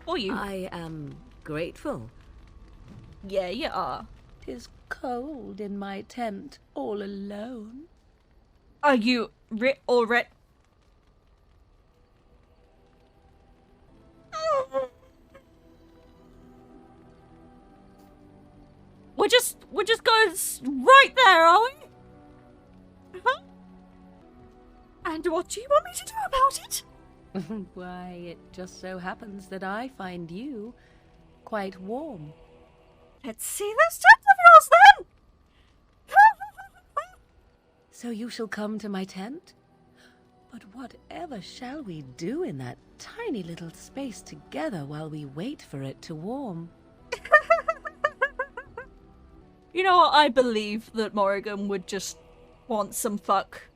For you. I am grateful. Yeah, you are. 'Tis cold in my tent, all alone. Are you already? We're just going right there, are we? Huh? And what do you want me to do about it? Why, it just so happens that I find you quite warm. Let's see this tent of yours then. So you shall come to my tent? But whatever shall we do in that tiny little space together while we wait for it to warm? You know what? I believe that Morrigan would just want some fuck.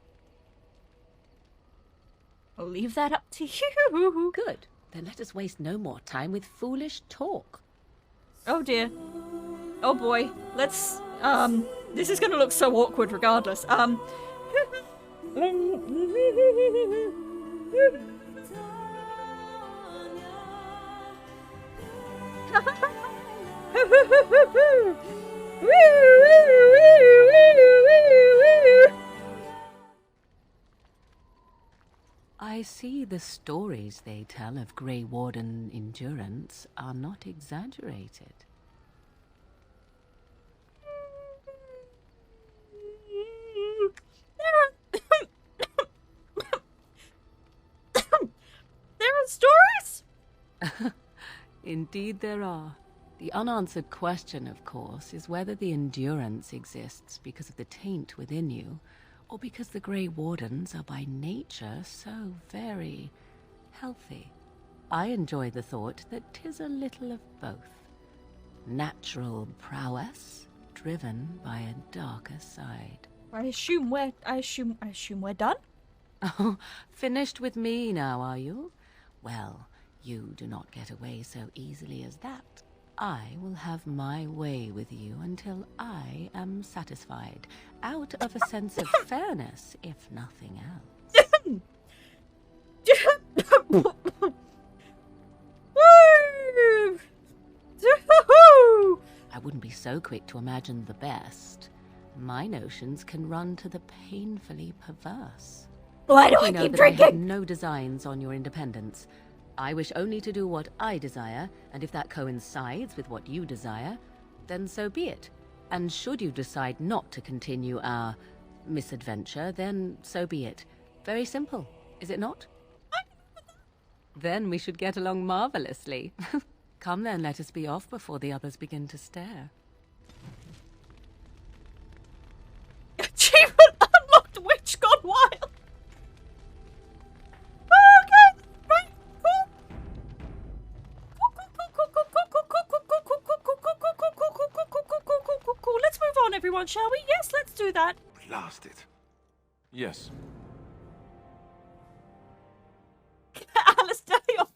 I'll leave that up to you. Good. Then let us waste no more time with foolish talk. Oh dear. Oh boy. Let's, this is gonna look so awkward regardless. I see the stories they tell of Grey Warden endurance are not exaggerated. There are stories? Indeed there are. The unanswered question, of course, is whether the endurance exists because of the taint within you, or because the Grey Wardens are by nature so very healthy. I enjoy the thought that 'tis a little of both. Natural prowess, driven by a darker side. I assume we're done? Oh, finished with me now, are you? Well, you do not get away so easily as that. I will have my way with you until I am satisfied, out of a sense of fairness, if nothing else. I wouldn't be so quick to imagine the best. My notions can run to the painfully perverse. Why do I You know keep that I have drinking? no designs on your independence. I wish only to do what I desire, and if that coincides with what you desire, then so be it. And should you decide not to continue our misadventure, then so be it. Very simple, is it not? Then we should get along marvelously. Come then, let us be off before the others begin to stare. Achievement unlocked, witch gone wild. Okay, right, cool. Let's move on, everyone, shall we? Yes, let's do that. Blast it. Yes. Alistair, you're...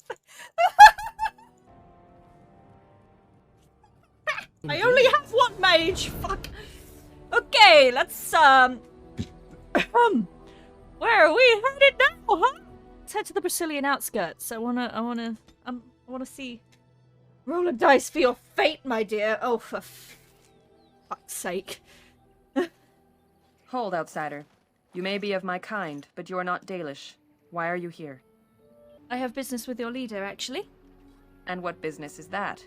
I only have one mage. Fuck. Okay, let's where are we headed now, huh? Let's head to the Brazilian outskirts. I wanna see. Roll a dice for your fate, my dear. Oh, for fuck's sake. Hold, outsider. You may be of my kind, but you are not Dalish. Why are you here? I have business with your leader, actually. And what business is that?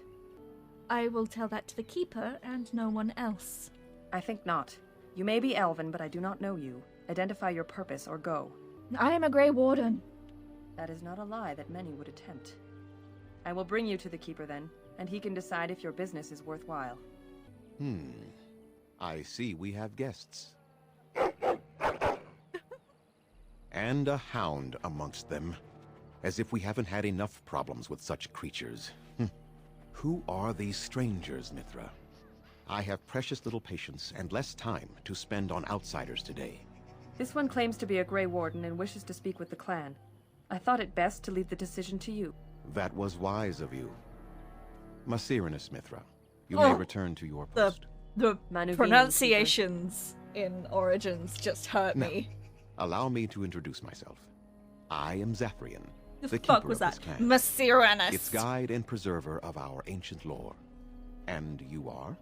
I will tell that to the keeper and no one else. I think not. You may be Elven, but I do not know you. Identify your purpose or go. I am a Grey Warden. That is not a lie that many would attempt. I will bring you to the keeper then, and he can decide if your business is worthwhile. I see we have guests. And a hound amongst them. As if we haven't had enough problems with such creatures. Who are these strangers, Mithra? I have precious little patience and less time to spend on outsiders today. This one claims to be a Grey Warden and wishes to speak with the clan. I thought it best to leave the decision to you. That was wise of you. Maserenus, Mithra. You may return to your post. The Manuvini, pronunciations in Origins just hurt No. me. Allow me to introduce myself. I am Zephyrian, The the fuck keeper was of this that? clan. Messiranus. Its guide and preserver of our ancient lore. And you are?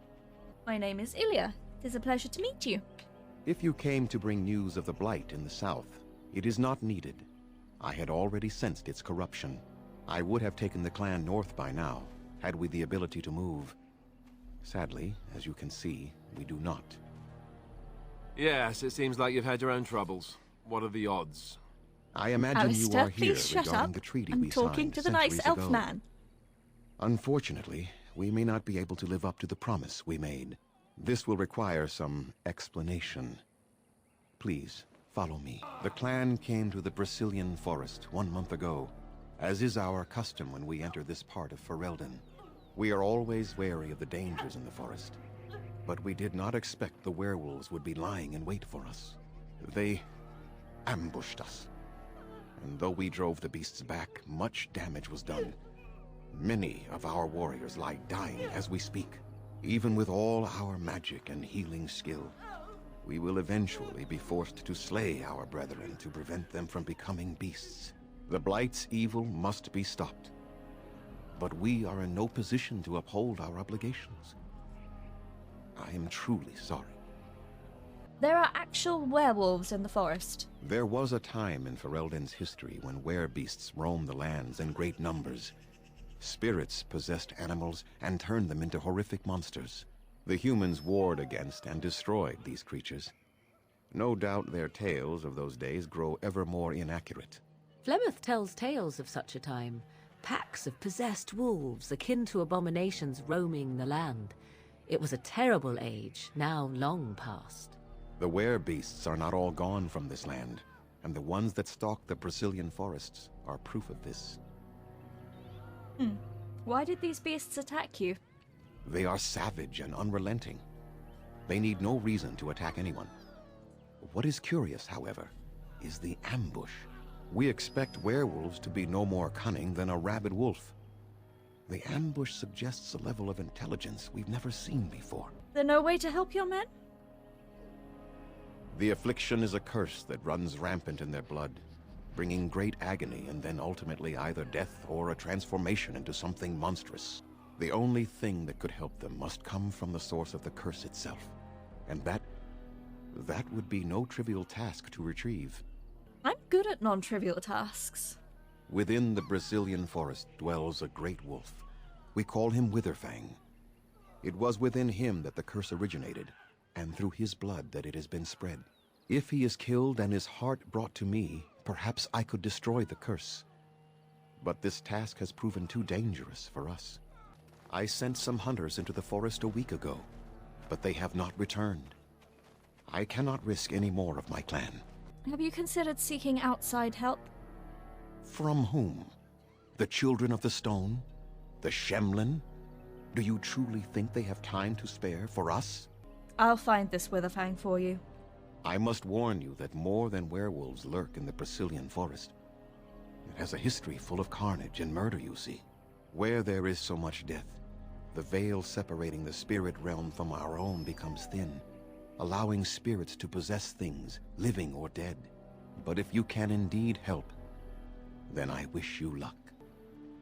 My name is Ilya. It is a pleasure to meet you. If you came to bring news of the Blight in the south, it is not needed. I had already sensed its corruption. I would have taken the clan north by now, had we the ability to move. Sadly, as you can see, we do not. Yes, it seems like you've had your own troubles. What are the odds? I imagine you Alistair, are here please shut regarding up. the treaty I'm we talking signed to the nice centuries elf ago. man. Unfortunately, we may not be able to live up to the promise we made. This will require some explanation. Please, follow me. The clan came to the Brazilian forest 1 month ago, as is our custom when we enter this part of Ferelden. We are always wary of the dangers in the forest, but we did not expect the werewolves would be lying in wait for us. They ambushed us, and though we drove the beasts back, much damage was done. Many of our warriors lie dying as we speak. Even with all our magic and healing skill, we will eventually be forced to slay our brethren to prevent them from becoming beasts. The Blight's evil must be stopped, but we are in no position to uphold our obligations. I am truly sorry. There are actual werewolves in the forest. There was a time in Ferelden's history when werebeasts roamed the lands in great numbers. Spirits possessed animals and turned them into horrific monsters. The humans warred against and destroyed these creatures. No doubt their tales of those days grow ever more inaccurate. Flemeth tells tales of such a time. Packs of possessed wolves akin to abominations roaming the land. It was a terrible age, now long past. The werebeasts are not all gone from this land, and the ones that stalk the Brazilian forests are proof of this. Why did these beasts attack you? They are savage and unrelenting. They need no reason to attack anyone. What is curious, however, is the ambush. We expect werewolves to be no more cunning than a rabid wolf. The ambush suggests a level of intelligence we've never seen before. There no way to help your men? The affliction is a curse that runs rampant in their blood, bringing great agony and then ultimately either death or a transformation into something monstrous. The only thing that could help them must come from the source of the curse itself. And that would be no trivial task to retrieve. I'm good at non-trivial tasks. Within the Brazilian forest dwells a great wolf. We call him Witherfang. It was within him that the curse originated, and through his blood that it has been spread. If he is killed and his heart brought to me, perhaps I could destroy the curse. But this task has proven too dangerous for us. I sent some hunters into the forest a week ago, but they have not returned. I cannot risk any more of my clan. Have you considered seeking outside help? From whom? The Children of the Stone? The Shemlin? Do you truly think they have time to spare for us? I'll find this Witherfang for you. I must warn you that more than werewolves lurk in the Brazilian forest. It has a history full of carnage and murder, you see. Where there is so much death, the veil separating the spirit realm from our own becomes thin, allowing spirits to possess things, living or dead. But if you can indeed help, then I wish you luck.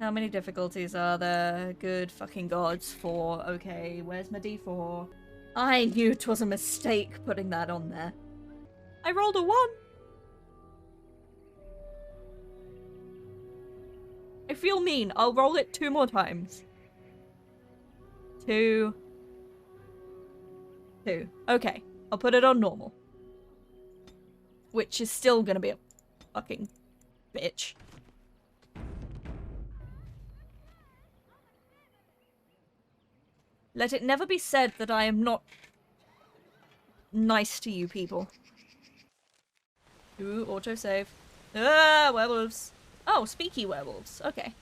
How many difficulties are there? Good fucking gods. 4. Okay, where's my D4? I knew it was a mistake putting that on there. I rolled a 1. I feel mean. I'll roll it 2 more times. 2. Okay, I'll put it on normal. Which is still gonna be a fucking bitch. Let it never be said that I am not nice to you people. Ooh, autosave. Ah, werewolves. Oh, speaky werewolves. Okay.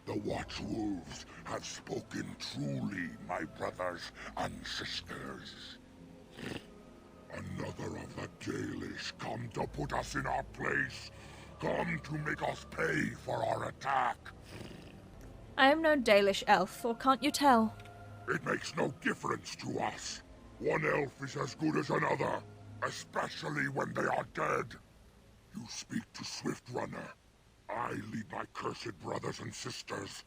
The Watchwolves have spoken truly, my brothers and sisters. Another of the Dalish come to put us in our place. Come to make us pay for our attack. I am no Dalish elf, or can't you tell? It makes no difference to us. One elf is as good as another, especially when they are dead. You speak to Swift Runner. I lead my cursed brothers and sisters.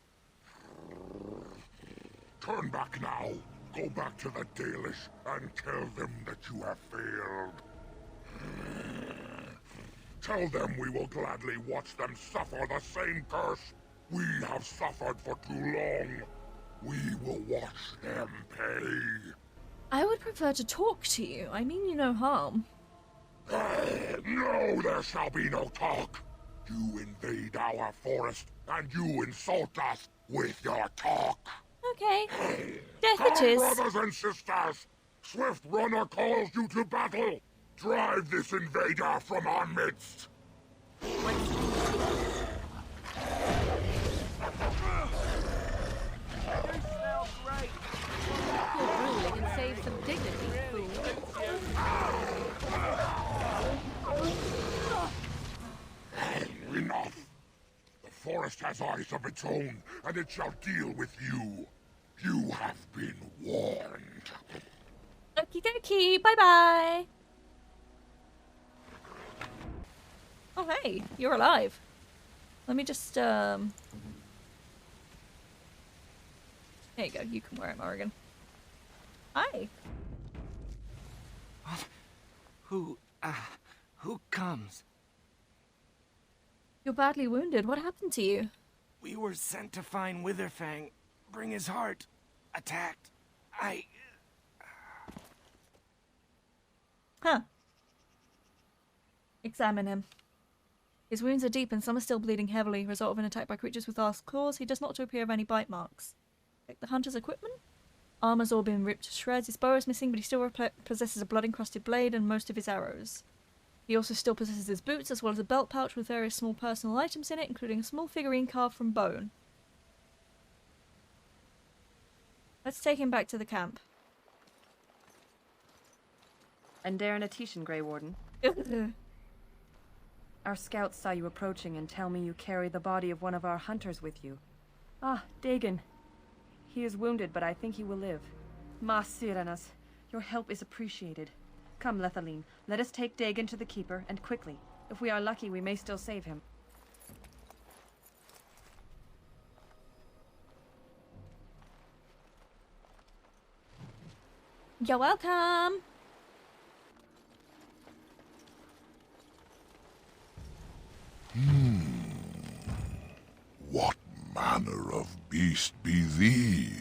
Turn back now. Go back to the Dalish and tell them that you have failed. Tell them we will gladly watch them suffer the same curse we have suffered for too long. We will watch them pay. I would prefer to talk to you. I mean you no harm. No, there shall be no talk. You invade our forest, and you insult us with your talk. Okay. Death it Come, is. brothers and sisters! Swift Runner calls you to battle! Drive this invader from our midst! Good ruling and save some dignity, fool. Enough! The forest has eyes of its own, and it shall deal with you. You have been warned. Okie dokie. Bye bye. Oh, hey. You're alive. Let me just, There you go. You can wear it, Morrigan. Hi. Who comes? You're badly wounded. What happened to you? We were sent to find Witherfang, bring his heart. Attacked. Huh. Examine him. His wounds are deep and some are still bleeding heavily, result of an attack by creatures with large claws. He does not appear of any bite marks. Check the hunter's equipment. Armor's all been ripped to shreds. His bow is missing, but he still possesses a blood-encrusted blade and most of his arrows. He also still possesses his boots, as well as a belt pouch with various small personal items in it, including a small figurine carved from bone. Let's take him back to the camp. And Darren Atishan, Grey Warden. Our scouts saw you approaching and tell me you carry the body of one of our hunters with you. Ah, Dagon. He is wounded, but I think he will live. Ma Siranas, your help is appreciated. Come, Lethaline, let us take Dagon to the Keeper, and quickly. If we are lucky, we may still save him. You're welcome! What manner of beast be thee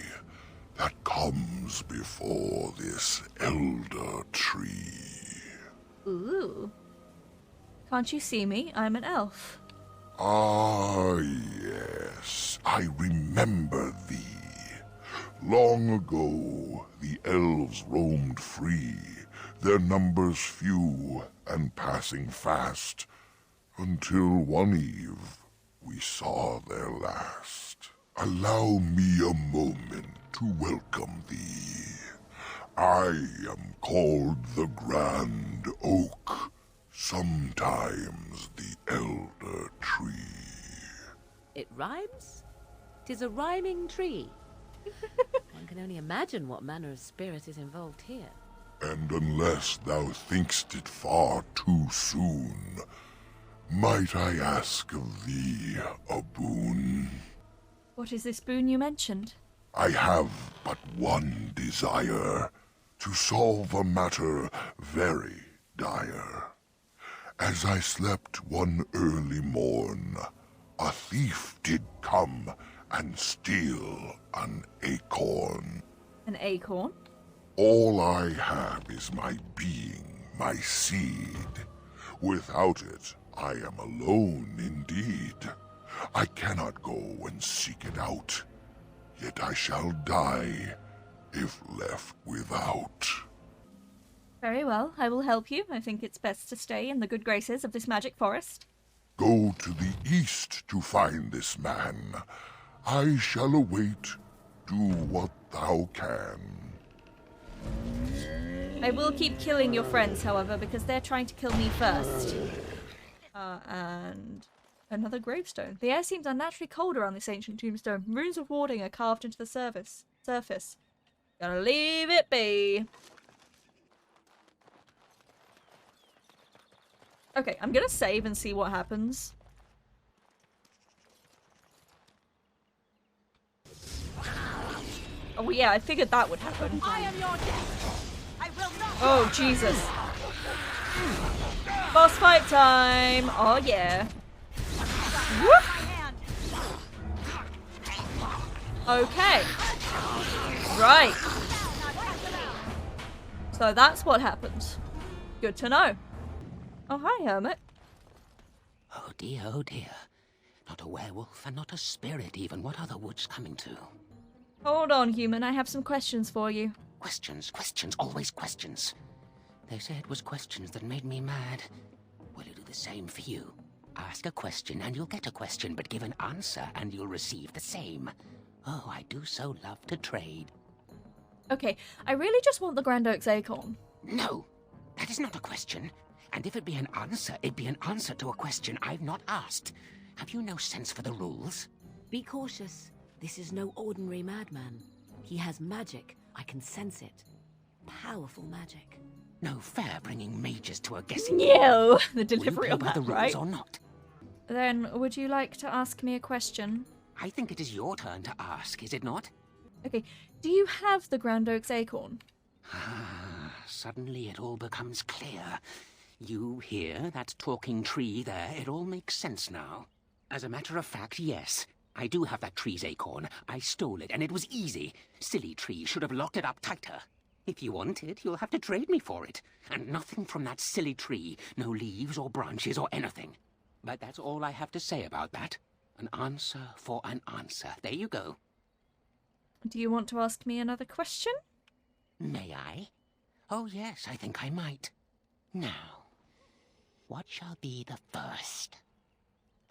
that comes before this elder tree? Ooh. Can't you see me? I'm an elf. Ah, yes, I remember thee. Long ago, the elves roamed free, their numbers few and passing fast, until one eve we saw their last. Allow me a moment to welcome thee. I am called the Grand Oak, sometimes the Elder Tree. It rhymes? 'Tis a rhyming tree. One can only imagine what manner of spirit is involved here. And unless thou think'st it far too soon, might I ask of thee a boon? What is this boon you mentioned? I have but one desire, to solve a matter very dire. As I slept one early morn, a thief did come and steal an acorn. An acorn? All I have is my being, my seed. Without it, I am alone indeed. I cannot go and seek it out, yet I shall die if left without. Very well, I will help you. I think it's best to stay in the good graces of this magic forest. Go to the east to find this man. I shall await. Do what thou can. I will keep killing your friends, however, because they're trying to kill me first. And another gravestone. The air seems unnaturally cold around this ancient tombstone. Runes of warding are carved into the surface. Gonna leave it be. Okay, I'm gonna save and see what happens. Oh yeah, I figured that would happen. I am your death. I will not. Oh Jesus. Boss fight time! Oh yeah. Whoop! Okay. Right. So that's what happens. Good to know. Oh hi, Hermit. Oh dear, oh dear. Not a werewolf and not a spirit even. What are the woods coming to? Hold on, human. I have some questions for you. Questions, questions, always questions. They say it was questions that made me mad. Will it do the same for you? Ask a question and you'll get a question, but give an answer and you'll receive the same. Oh, I do so love to trade. Okay, I really just want the Grand Oaks acorn. No, that is not a question. And if it be an answer, it'd be an answer to a question I've not asked. Have you no sense for the rules? Be cautious. This is no ordinary madman. He has magic. I can sense it. Powerful magic. No fair bringing mages to a guessing. No, the Will you delivery play of by that, the rules right? or not? Then, would you like to ask me a question? I think it is your turn to ask, is it not? Okay, do you have the Grand Oaks acorn? Suddenly it all becomes clear. You hear that talking tree there? It all makes sense now. As a matter of fact, yes. I do have that tree's acorn. I stole it, and it was easy. Silly tree should have locked it up tighter. If you want it, you'll have to trade me for it. And nothing from that silly tree. No leaves or branches or anything. But that's all I have to say about that. An answer for an answer. There you go. Do you want to ask me another question? May I? Oh, yes, I think I might. Now, what shall be the first?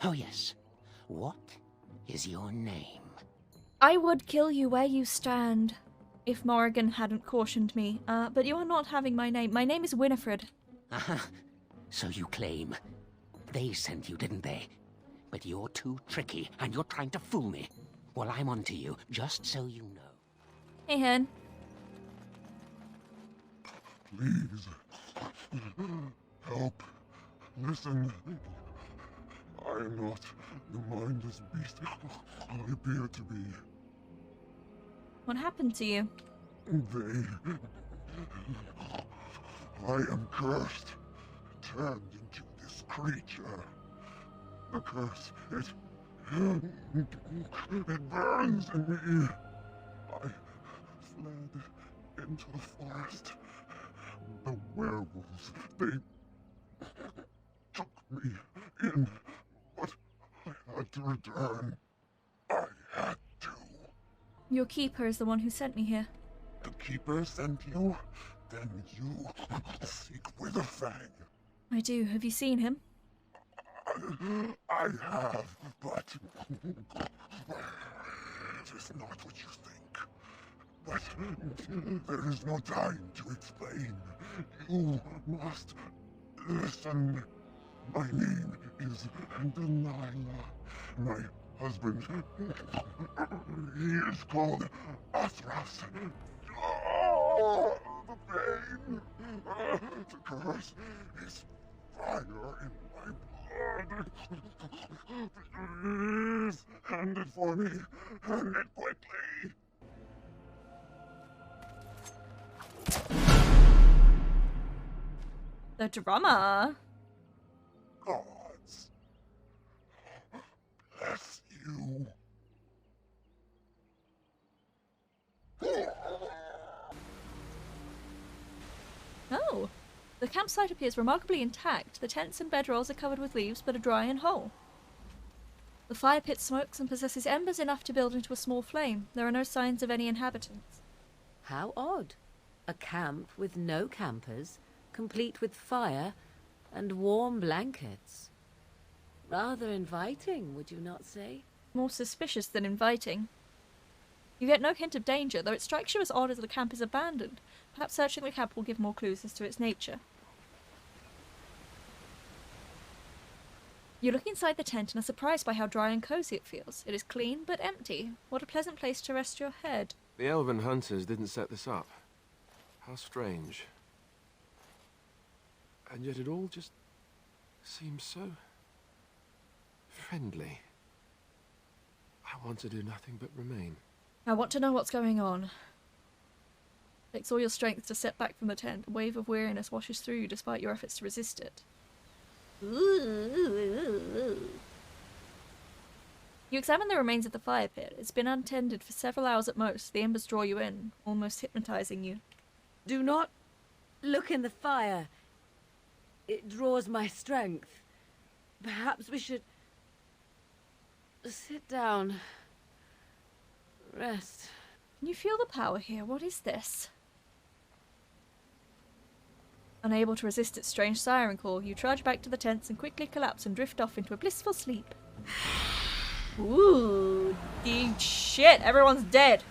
Oh, yes. What is your name? I would kill you where you stand, if Morrigan hadn't cautioned me. But you are not having my name. My name is Winifred. Aha. So you claim. They sent you, didn't they? But you're too tricky, and you're trying to fool me. Well, I'm on to you, just so you know. Hey, Hen. Please. Help. Listen. I am not the mindless beast I appear to be. What happened to you? I am cursed. Turned into this creature. The curse, it burns in me. I fled into the forest. The werewolves, they took me in, but I had to return. I had to. Your keeper is the one who sent me here. The keeper sent you? Then you seek Witherfang. I do. Have you seen him? I have, but it is not what you think. But there is no time to explain. You must listen. My name is Delilah. My husband, he is called Athras. Oh, the pain. The curse is fire in my blood. Please, hand it for me. Hand it quickly. The drummer. Gods, bless you. Oh. The campsite appears remarkably intact. The tents and bedrolls are covered with leaves, but are dry and whole. The fire pit smokes and possesses embers enough to build into a small flame. There are no signs of any inhabitants. How odd. A camp with no campers, complete with fire and warm blankets. Rather inviting, would you not say? More suspicious than inviting. You get no hint of danger, though it strikes you as odd as the camp is abandoned. Perhaps searching the camp will give more clues as to its nature. You look inside the tent and are surprised by how dry and cozy it feels. It is clean, but empty. What a pleasant place to rest your head. The elven hunters didn't set this up. How strange. And yet it all just seems so friendly. I want to do nothing but remain. I want to know what's going on. It takes all your strength to step back from the tent. A wave of weariness washes through you despite your efforts to resist it. You examine the remains of the fire pit. It's been untended for several hours at most. The embers draw you in, almost hypnotizing you. Do not look in the fire. It draws my strength. Perhaps we should sit down. Rest. Can you feel the power here? What is this? Unable to resist its strange siren call, you trudge back to the tents and quickly collapse and drift off into a blissful sleep. Ooh, shit, everyone's dead.